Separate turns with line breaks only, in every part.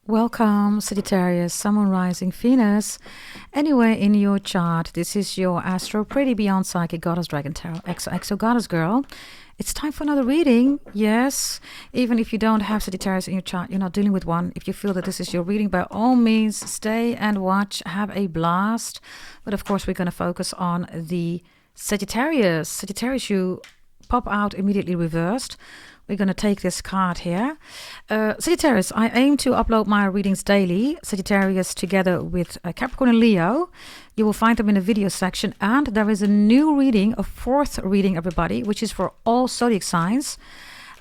Welcome, Sagittarius, Sun, Moon, Rising, Venus. Anywhere in your chart, this is your Astro Pretty Beyond Psychic Goddess Dragon Tarot, XOXO Goddess Girl. It's time for another reading. Yes, even if you don't have Sagittarius in your chart, you're not dealing with one. If you feel that this is your reading, by all means, stay and watch. Have a blast. But of course, we're going to focus on the Sagittarius. Sagittarius, you pop out immediately reversed. We're going to take this card here. Sagittarius, I aim to upload my readings daily. Sagittarius together with Capricorn and Leo. You will find them in the video section. And there is a new reading, a fourth reading, everybody, which is for all zodiac signs.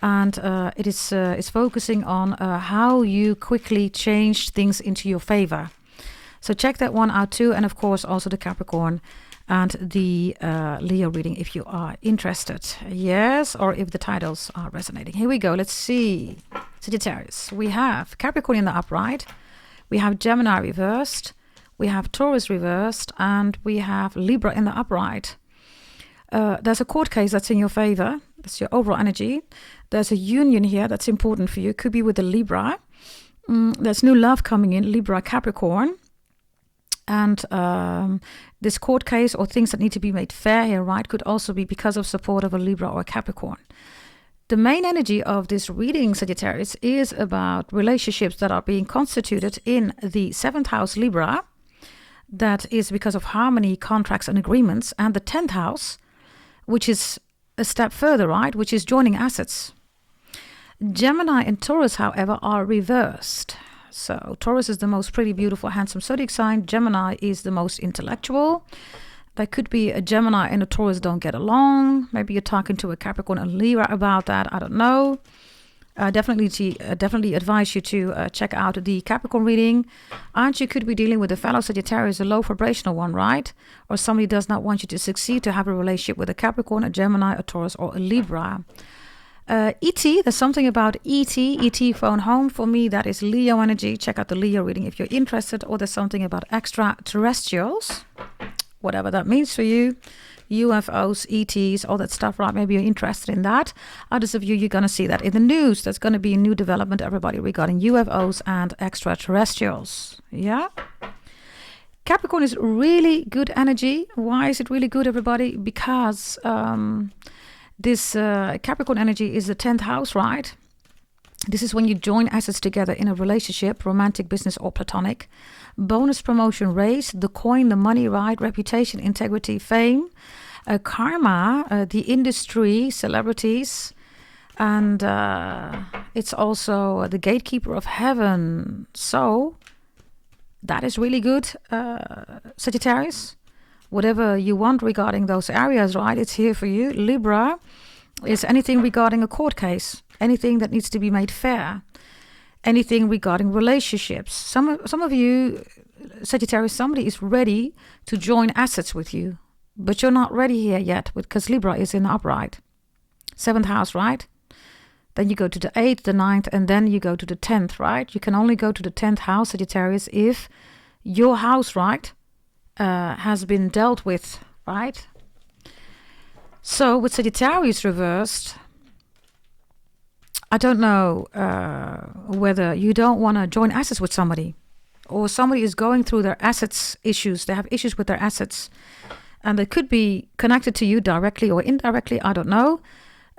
And it is focusing on how you quickly change things into your favor. So check that one out too. And of course, also the Capricorn and the Leo reading if you are interested. Yes, or if the titles are resonating. Here we go. Let's see. Sagittarius. We have Capricorn in the upright. We have Gemini reversed. We have Taurus reversed. And we have Libra in the upright. There's a court case that's in your favor. That's your overall energy. There's a union here that's important for you. Could be with the Libra. There's new love coming in. Libra, Capricorn. And this court case or things that need to be made fair here, right, could also be because of support of a Libra or a Capricorn. The main energy of this reading, Sagittarius, is about relationships that are being constituted in the 7th house Libra. That is because of harmony, contracts and agreements. And the 10th house, which is a step further, right, which is joining assets. Gemini and Taurus, however, are reversed. So Taurus is the most pretty, beautiful, handsome zodiac sign. Gemini is the most intellectual. There could be a Gemini and a Taurus don't get along. Maybe you're talking to a Capricorn and Libra about that. I don't know. Definitely advise you to check out the Capricorn reading. And you could be dealing with a fellow Sagittarius, a low vibrational one, right? Or somebody does not want you to succeed, to have a relationship with a Capricorn, a Gemini, a Taurus, or a Libra. E.T., there's something about E.T. phone home. For me, that is Leo energy. Check out the Leo reading if you're interested. Or there's something about extraterrestrials, whatever that means for you. UFOs, ETs, all that stuff, right? Maybe you're interested in that. Others of you, you're going to see that in the news. There's going to be a new development, everybody, regarding UFOs and extraterrestrials. Yeah? Capricorn is really good energy. Why is it really good, everybody? Because this Capricorn energy is the 10th house, right? This is when you join assets together in a relationship, romantic, business, or platonic. Bonus, promotion, raise, the coin, the money, right? Reputation, integrity, fame, karma, the industry, celebrities. And it's also the gatekeeper of heaven. So that is really good, Sagittarius. Whatever you want regarding those areas, right? It's here for you. Libra is anything regarding a court case, anything that needs to be made fair, anything regarding relationships. Some of you, Sagittarius, somebody is ready to join assets with you, but you're not ready here yet because Libra is in the upright. 7th house, right? Then you go to the 8th, the 9th, and then you go to the 10th, right? You can only go to the 10th house, Sagittarius, if your house, right, has been dealt with, right? So with Sagittarius reversed, I don't know whether you don't want to join assets with somebody, or somebody is going through their assets issues. They have issues with their assets, and they could be connected to you directly or indirectly. I don't know.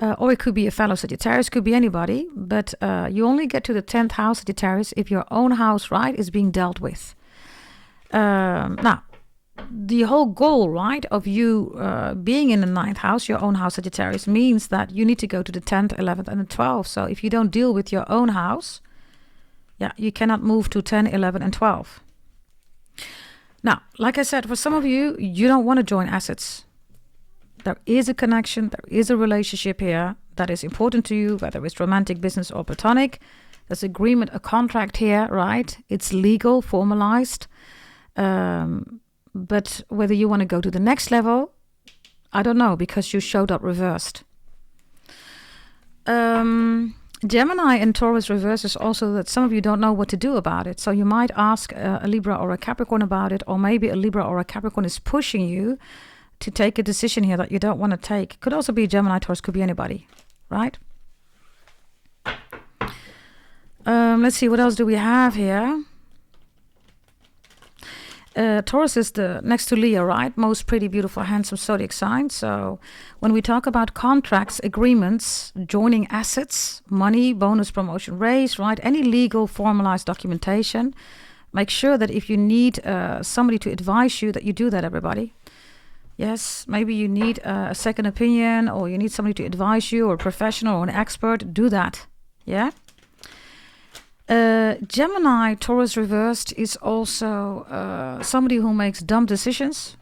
Or it could be a fellow Sagittarius, could be anybody. But you only get to the 10th house, Sagittarius, if your own house, right, is being dealt with. Now, the whole goal, right, of you being in the 9th house, your own house, Sagittarius, means that you need to go to the 10th, 11th, and the 12th. So if you don't deal with your own house, yeah, you cannot move to 10, 11, and 12. Now, like I said, for some of you, you don't want to join assets. There is a connection, there is a relationship here that is important to you, whether it's romantic, business, or platonic. There's agreement, a contract here, right? It's legal, formalized. But whether you want to go to the next level, I don't know, because you showed up reversed. Gemini and Taurus reverse is also that some of you don't know what to do about it. So you might ask a Libra or a Capricorn about it, or maybe a Libra or a Capricorn is pushing you to take a decision here that you don't want to take. Could also be Gemini, Taurus, could be anybody, right? Let's see, what else do we have here? Taurus is the next to Leo, right? Most pretty, beautiful, handsome zodiac sign. So when we talk about contracts, agreements, joining assets, money, bonus, promotion, raise, right? Any legal formalized documentation, make sure that if you need somebody to advise you, that you do that, everybody. Yes, maybe you need a second opinion, or you need somebody to advise you, or a professional or an expert. Do that. Yeah. Gemini, Taurus reversed, is also somebody who makes dumb decisions.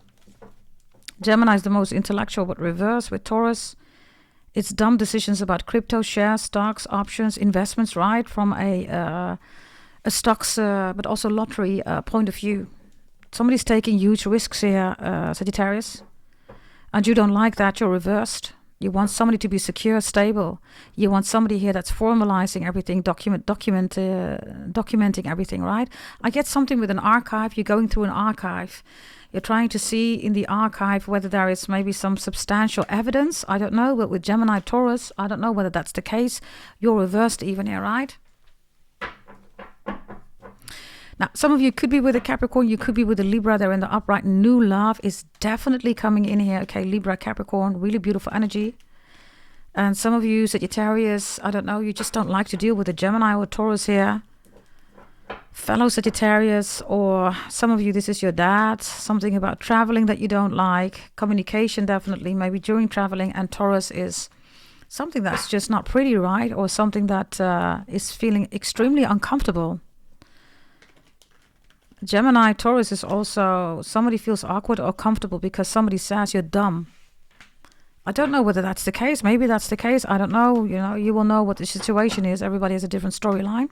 Gemini is the most intellectual, but reverse with Taurus, it's dumb decisions about crypto, shares, stocks, options, investments, right? From a stocks, but also lottery point of view. Somebody's taking huge risks here, Sagittarius, and you don't like that. You're reversed. You want somebody to be secure, stable. You want somebody here that's formalizing everything, documenting everything, right? I get something with an archive. You're going through an archive. You're trying to see in the archive whether there is maybe some substantial evidence. I don't know, but with Gemini, Taurus, I don't know whether that's the case. You're reversed even here, right? Now, some of you could be with a Capricorn, you could be with a Libra. They're in the upright. New love is definitely coming in here. Okay, Libra, Capricorn, really beautiful energy. And some of you, Sagittarius, I don't know, you just don't like to deal with a Gemini or Taurus here. Fellow Sagittarius, or some of you, this is your dad. Something about traveling that you don't like. Communication, definitely, maybe during traveling. And Taurus is something that's just not pretty, right? Or something that is feeling extremely uncomfortable. Gemini, Taurus is also somebody feels awkward or comfortable because somebody says you're dumb. I don't know whether that's the case. Maybe that's the case. I don't know. You know, you will know what the situation is. Everybody has a different storyline.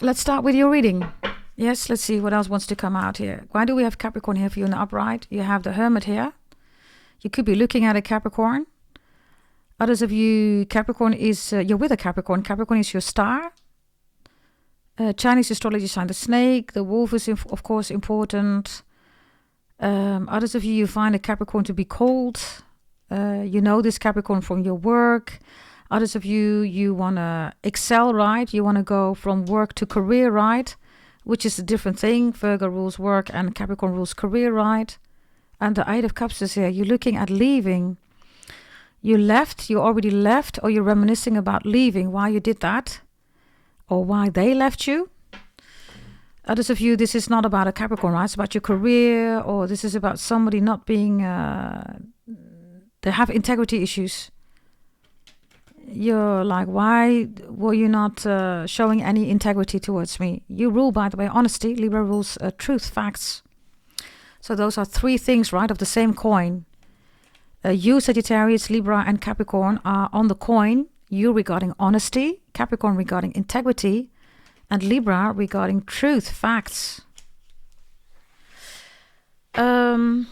Let's start with your reading. Yes, let's see what else wants to come out here. Why do we have Capricorn here for you in the upright? You have the Hermit here. You could be looking at a Capricorn. Others of you, Capricorn is, you're with a Capricorn. Capricorn is your star. Chinese astrology sign, the snake. The wolf is, of course, important. Others of you, you find a Capricorn to be cold. You know this Capricorn from your work. Others of you, you want to excel, right? You want to go from work to career, right? Which is a different thing. Virgo rules work and Capricorn rules career, right? And the Eight of Cups is here. You're looking at leaving. You left, you already left, or you're reminiscing about leaving, why you did that, or why they left you. Others of you, this is not about a Capricorn, right? It's about your career, or this is about somebody not being, they have integrity issues. You're like, why were you not showing any integrity towards me? You rule, by the way, honesty. Libra rules truth, facts. So those are three things, right, of the same coin. You, Sagittarius, Libra, and Capricorn are on the coin. You regarding honesty, Capricorn regarding integrity, and Libra regarding truth, facts. Some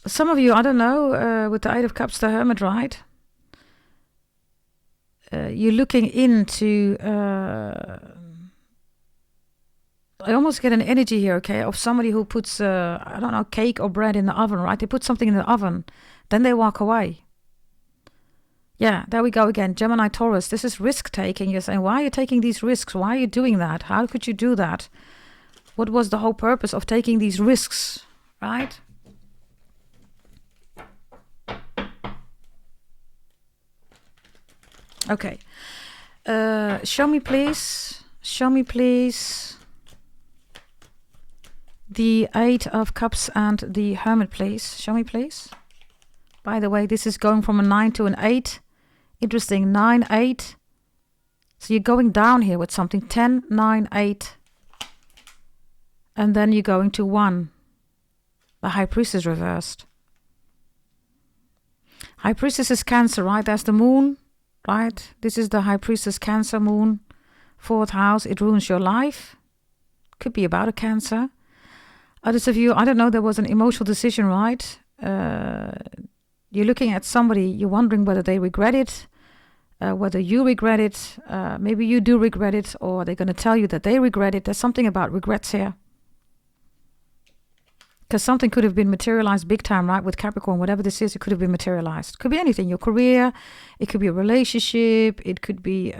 of you, I don't know, with the Eight of Cups, the Hermit, right? You're looking into... I almost get an energy here, okay, of somebody who puts, I don't know, cake or bread in the oven, right? They put something in the oven, then they walk away. Yeah, there we go again. Gemini, Taurus, this is risk-taking. You're saying, why are you taking these risks? Why are you doing that? How could you do that? What was the whole purpose of taking these risks, right? Okay. Show me, please. Show me, please. The Eight of Cups and the Hermit, please. Show me, please. By the way, this is going from a 9 to an 8. Interesting. 9, 8. So you're going down here with something. 10, 9, 8. And then you're going to 1. The High Priestess reversed. High Priestess is Cancer, right? That's the moon, right? This is the High Priestess Cancer moon. 4th house. It ruins your life. Could be about a Cancer. Others of you, I don't know, there was an emotional decision, right? You're looking at somebody, you're wondering whether they regret it, whether you regret it. Maybe you do regret it, or they're going to tell you that they regret it. There's something about regrets here. Because something could have been materialized big time, right? With Capricorn, whatever this is, it could have been materialized. Could be anything. Your career, it could be a relationship, it could be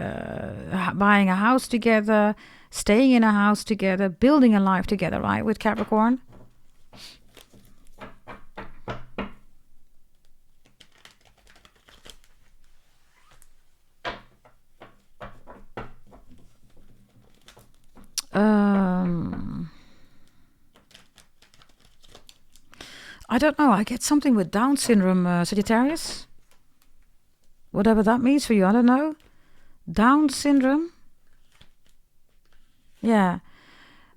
buying a house together, staying in a house together, building a life together, right? With Capricorn. I don't know. I get something with Down syndrome, Sagittarius. Whatever that means for you, I don't know. Down syndrome. Yeah.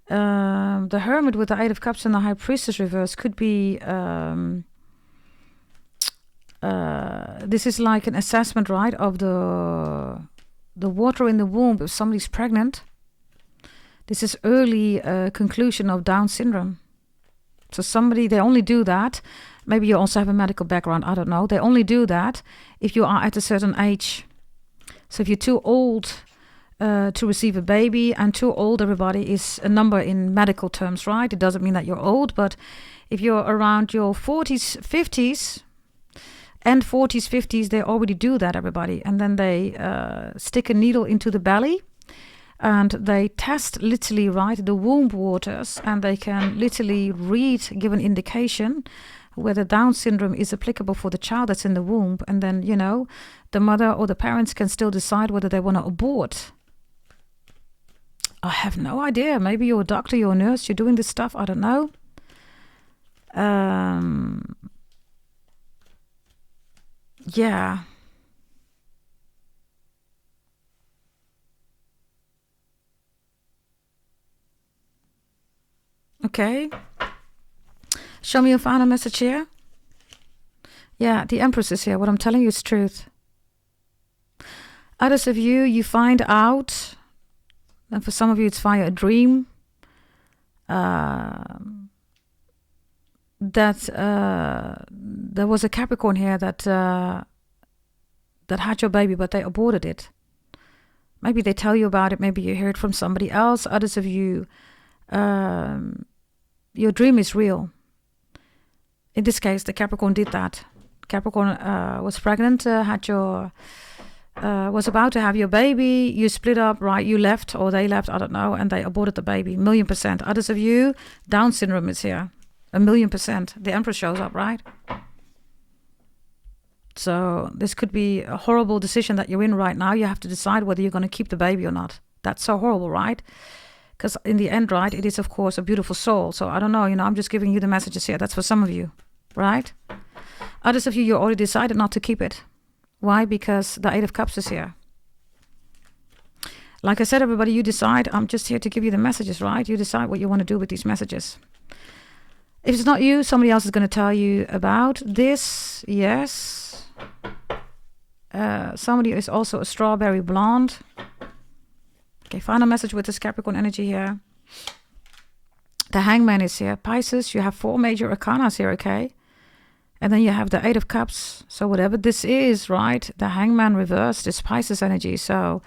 The Hermit with the Eight of Cups and the High Priestess reverse could be... this is like an assessment, right, of the water in the womb if somebody's pregnant. This is early conclusion of Down syndrome. So somebody, they only do that. Maybe you also have a medical background. I don't know. They only do that if you are at a certain age. So if you're too old to receive a baby, and too old, everybody, is a number in medical terms, right? It doesn't mean that you're old, but if you're around your 40s, 50s, and 40s, 50s, they already do that, everybody. And then they stick a needle into the belly. And they test literally, right, the womb waters, and they can literally give an indication whether Down syndrome is applicable for the child that's in the womb. And then, you know, the mother or the parents can still decide whether they want to abort. I have no idea. Maybe you're a doctor, you're a nurse, you're doing this stuff. I don't know. Yeah. Okay. Show me your final message here. Yeah, the Empress is here. What I'm telling you is truth. Others of you, you find out, and for some of you it's via a dream, that there was a Capricorn here that had your baby, but they aborted it. Maybe they tell you about it. Maybe you hear it from somebody else. Others of you, your dream is real. In this case, the Capricorn did that. Capricorn was pregnant, was about to have your baby. You split up, right? You left, or they left, I don't know, and they aborted the baby. 1,000,000%. Others of you, Down syndrome is here. 1,000,000%. The Empress shows up, right? So this could be a horrible decision that you're in right now. You have to decide whether you're going to keep the baby or not. That's so horrible, right? Because in the end, right, it is, of course, a beautiful soul. So I don't know, I'm just giving you the messages here. That's for some of you, right? Others of you, you already decided not to keep it. Why? Because the Eight of Cups is here. Like I said, everybody, you decide. I'm just here to give you the messages, right? You decide what you want to do with these messages. If it's not you, somebody else is going to tell you about this. Yes. Somebody is also a strawberry blonde. Okay, final message with this Capricorn energy here. The Hangman is here. Pisces, you have 4 major arcanas here, okay? And then you have the Eight of Cups. So whatever this is, right? The Hangman reversed is Pisces energy. So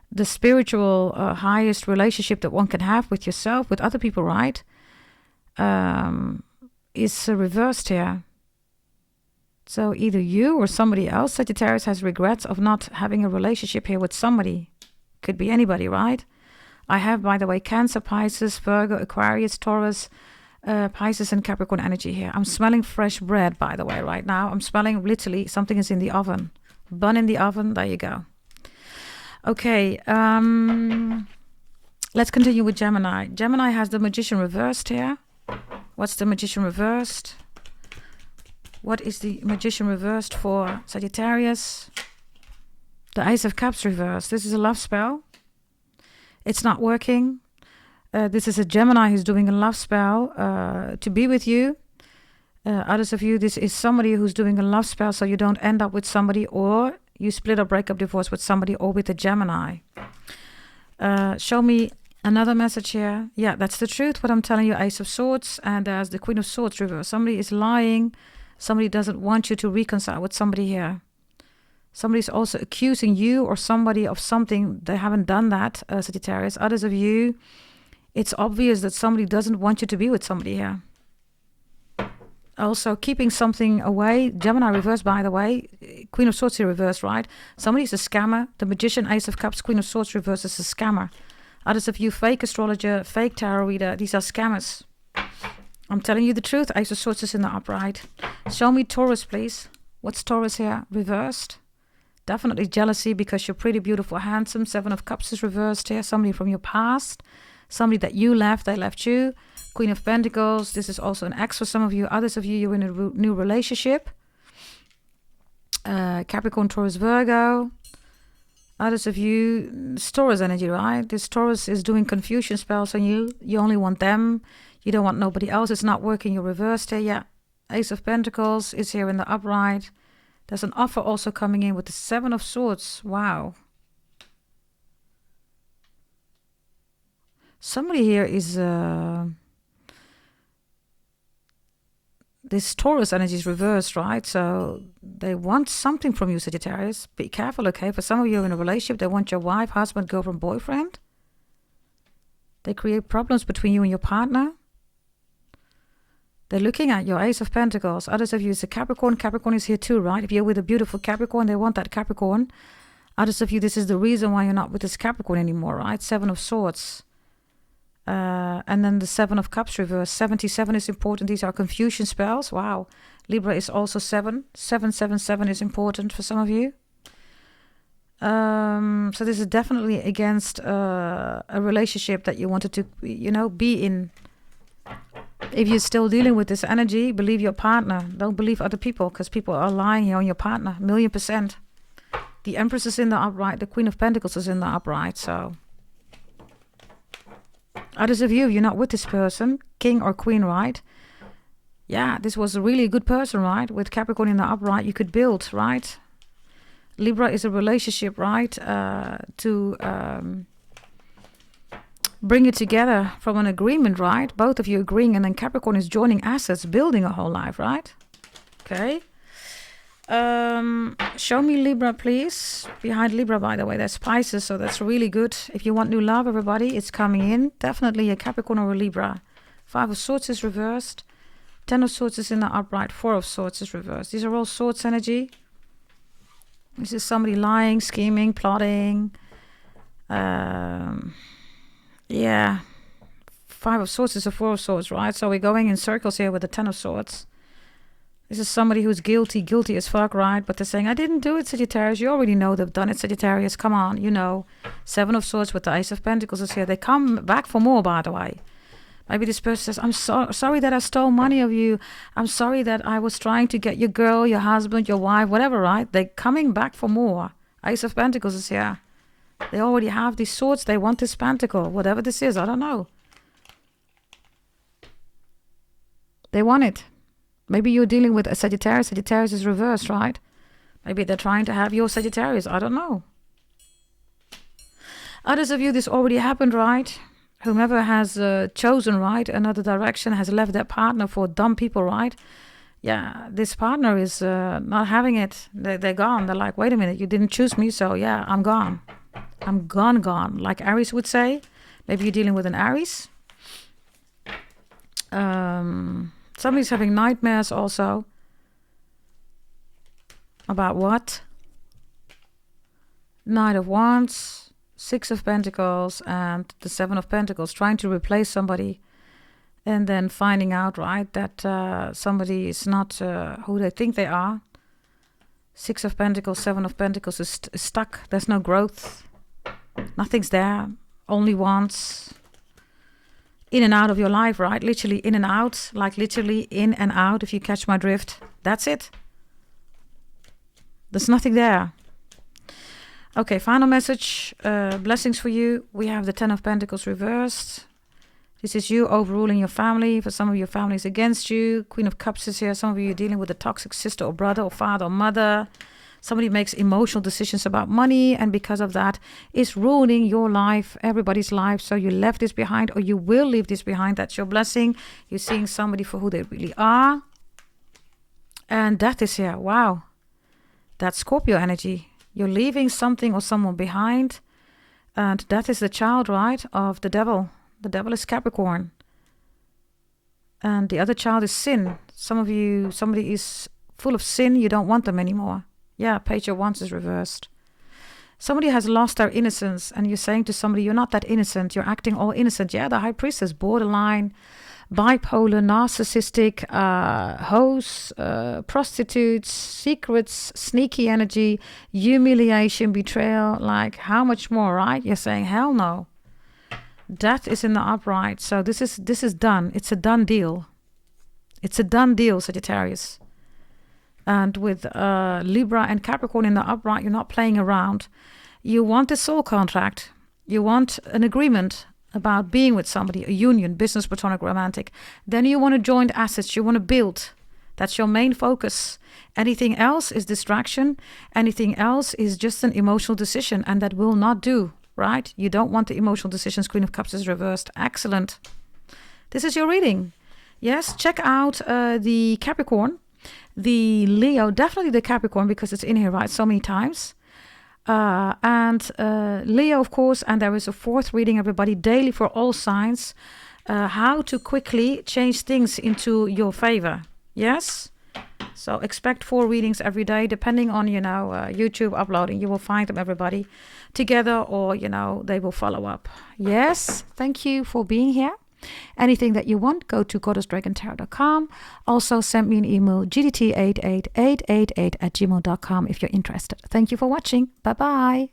the spiritual highest relationship that one can have with yourself, with other people, right? Is reversed here. So either you or somebody else, Sagittarius, has regrets of not having a relationship here with somebody. Could be anybody, right? I have, by the way, Cancer, Pisces, Virgo, Aquarius, Taurus, Pisces, and Capricorn energy here. I'm smelling fresh bread, by the way, right now. I'm smelling literally something is in the oven. Bun in the oven. There you go. Okay. Let's continue with Gemini. Gemini has the Magician reversed here. What's the Magician reversed? What is the Magician reversed for Sagittarius? The Ace of Cups reversed. This is a love spell. It's not working. This is a Gemini who's doing a love spell to be with you. Others of you, this is somebody who's doing a love spell so you don't end up with somebody, or you split up, break up, divorce with somebody, or with a Gemini. Show me another message here. Yeah, that's the truth. What I'm telling you, Ace of Swords, and there's the Queen of Swords reversed. Somebody is lying. Somebody doesn't want you to reconcile with somebody here. Somebody's also accusing you or somebody of something. They haven't done that, Sagittarius. Others of you, it's obvious that somebody doesn't want you to be with somebody here. Also, keeping something away. Gemini reverse, by the way. Queen of Swords here reverse, right? Somebody's a scammer. The Magician, Ace of Cups, Queen of Swords reverse is a scammer. Others of you, fake astrologer, fake tarot reader, these are scammers. I'm telling you the truth. Ace of Swords is in the upright. Show me Taurus, please. What's Taurus here? Reversed. Definitely jealousy because you're pretty, beautiful, handsome. Seven of Cups is reversed here. Somebody from your past. Somebody that you left, they left you. Queen of Pentacles. This is also an ex for some of you. Others of you, you're in a new relationship. Capricorn, Taurus, Virgo. Others of you, it's Taurus energy, right? This Taurus is doing confusion spells on you. You only want them. You don't want nobody else. It's not working. You're reversed here. Yeah. Ace of Pentacles is here in the upright. There's an offer also coming in with the Seven of Swords. Wow. Somebody here is... this Taurus energy is reversed, right? So they want something from you, Sagittarius. Be careful, okay? For some of you in a relationship, they want your wife, husband, girlfriend, boyfriend. They create problems between you and your partner. They're looking at your Ace of Pentacles. Others of you is a Capricorn. Capricorn is here too, right? If you're with a beautiful Capricorn, they want that Capricorn. Others of you, this is the reason why you're not with this Capricorn anymore, right? Seven of Swords. And then the Seven of Cups reverse. 77 is important. These are confusion spells. Wow. Libra is also 7. 777 is important for some of you. So this is definitely against a relationship that you wanted to, be in. If you're still dealing with this energy, believe your partner. Don't believe other people, because people are lying here on your partner. 1,000,000%. The Empress is in the upright. The Queen of Pentacles is in the upright. So others of you, you're not with this person, king or queen, right? Yeah, this was a really good person, right? With Capricorn in the upright, you could build, right? Libra is a relationship, right? To bring it together from an agreement, right? Both of you agreeing, and then Capricorn is joining assets, building a whole life, right? Okay. Show me Libra, please. Behind Libra, by the way, there's Pisces, so that's really good. If you want new love, everybody, it's coming in. Definitely a Capricorn or a Libra. 5 of Swords is reversed. 10 of Swords is in the upright. 4 of Swords is reversed. These are all Swords energy. This is somebody lying, scheming, plotting. Yeah. 5 of Swords is a 4 of Swords, right? So we're going in circles here with the 10 of Swords. This is somebody who's guilty as fuck, right? But they're saying, I didn't do it, Sagittarius. You already know they've done it, Sagittarius. Come on, you know. 7 of Swords with the Ace of Pentacles is here. They come back for more, by the way. Maybe this person says, I'm sorry that I stole money of you. I'm sorry that I was trying to get your girl, your husband, your wife, whatever, right? They're coming back for more. Ace of Pentacles is here. They already have these swords. They want this pentacle. Whatever this is, I don't know. They want it. Maybe you're dealing with a Sagittarius. Sagittarius is reversed, right? Maybe they're trying to have your Sagittarius. I don't know. Others of you, this already happened, right? Whomever has chosen, right, another direction, has left their partner for dumb people, right? Yeah, this partner is not having it. They're gone. They're like, wait a minute, you didn't choose me, so yeah, I'm gone. I'm gone. Like Aries would say. Maybe you're dealing with an Aries. Somebody's having nightmares also. About what? Knight of Wands, 6 of Pentacles, and the 7 of Pentacles. Trying to replace somebody. And then finding out, right, that somebody is not who they think they are. 6 of Pentacles, 7 of Pentacles is stuck. There's no growth. Nothing's there. Only wants. In and out of your life, right? Literally in and out. Like literally in and out, if you catch my drift. That's it. There's nothing there. Okay, final message. Blessings for you. We have the 10 of Pentacles reversed. This is you overruling your family. For some of your family is against you. Queen of Cups is here. Some of you are dealing with a toxic sister or brother or father or mother. Somebody makes emotional decisions about money, and because of that is ruining your life, everybody's life. So you left this behind, or you will leave this behind. That's your blessing. You're seeing somebody for who they really are. And death is here. Wow. That's Scorpio energy. You're leaving something or someone behind. And that is the child, right, of the devil. The devil is Capricorn. And the other child is sin. Some of you, somebody is full of sin. You don't want them anymore. Yeah, Page of Wands is reversed. Somebody has lost their innocence, and you're saying to somebody, you're not that innocent. You're acting all innocent. Yeah, the High Priestess, borderline, bipolar, narcissistic, hoes, prostitutes, secrets, sneaky energy, humiliation, betrayal. Like, how much more, right? You're saying, hell no. Death is in the upright. So this is done. It's a done deal. It's a done deal, Sagittarius. And with Libra and Capricorn in the upright, you're not playing around. You want a soul contract. You want an agreement about being with somebody, a union, business, platonic, romantic. Then you want to join assets. You want to build. That's your main focus. Anything else is distraction. Anything else is just an emotional decision, and that will not do, right? You don't want the emotional decisions. Queen of Cups is reversed. Excellent. This is your reading. Yes, check out the Capricorn. The Leo, definitely the Capricorn, because it's in here, right, so many times. And Leo, of course, and there is a fourth reading, everybody, daily for all signs. How to quickly change things into your favor. Yes? So expect 4 readings every day, depending on, YouTube uploading. You will find them, everybody, together, or, they will follow up. Yes? Thank you for being here. Anything that you want, go to goddessdragontarot.com. Also, send me an email, gdt88888@gmail.com if you're interested. Thank you for watching. Bye-bye.